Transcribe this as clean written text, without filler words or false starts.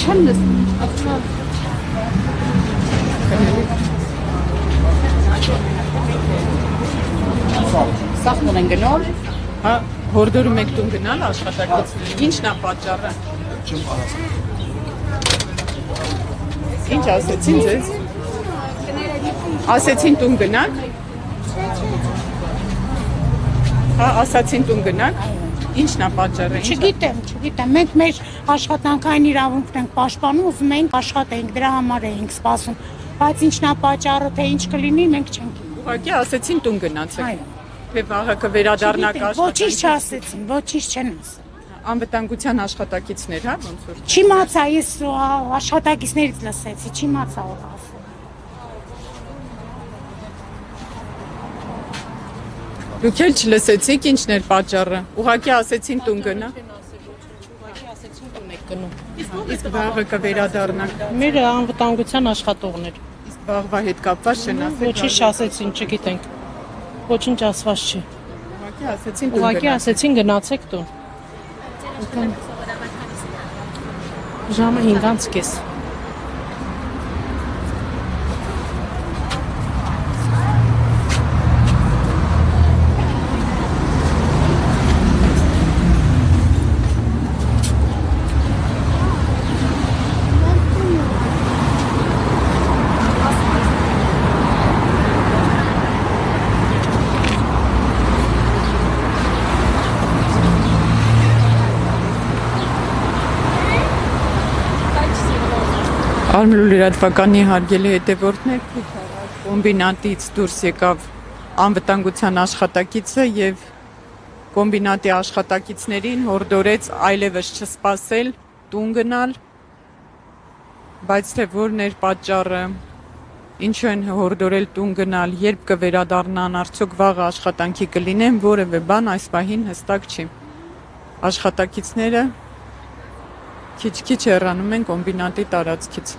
Չեմ լսում։ Սախմուն են գնալ։ Հա, հորդորում եք տուն գնալ աշխատակիցներին։ Ինչն է պատճառը։ Ինչ ասեցին ձեզ։ Ասեցին տուն գնաք։ Հա, ասացին տուն գնաք։ Ինչն է պատճառը։ Չգիտեմ։ Մենք մեր աշխատանքային իրավունքն ենք պաշտպանում, ուզում ենք աշխատենք, դրա համար էինք սպասում։ Բայց ինչն է պատճառը, թե ինչ կլինի, մենք չենք։ Ուղղակի ասեցին տուն գնացեք։ Թե վաղը կվերադառնաք աշխատանքի։ Ոչինչ չասեցին, ոչինչ չեն ասել։ Անվտանգության աշխատակիցներ, հա, ոնց որ։ Չիմացա, ես աշխատակիցներից լսեցի, չիմացա որ ասել։ Դուք էլ չլսեցիք ինչն էր պատճառը։ Ուղղակի ասեցին տուն գնա։ Իսկ վաղը կվերադառնաք։ Մեր անվտանգության աշխատողներ։ Իսկ վաղվա հետ կապված չեն ասել։ Ոչինչ ասեցին, չգիտենք։ Ոչինչ ասված չի։ Ուղղակի ասեցին տուն Ուղղակի գնաք։ ասեցին գնացեք տուն։ Ժամը 5:30։ Արմլու լրատվականի հարգելի հետևորդներ, կոմբինատից դուրս եկավ անվտանգության աշխատակիցը եւ կոմբինատի աշխատակիցներին հորդորեց այլևս չսպասել, տուն գնալ, բայց թե որն էր պատճառը, ինչու են հորդորել տուն գնալ, երբ կվերադառնան, արդյոք վաղը աշխատանքի կլինեն, որևէ բան այս պահին հստակ չի։ Աշխատակիցները քիչ-քիչ հեռանում են կոմբինատի տարածքից։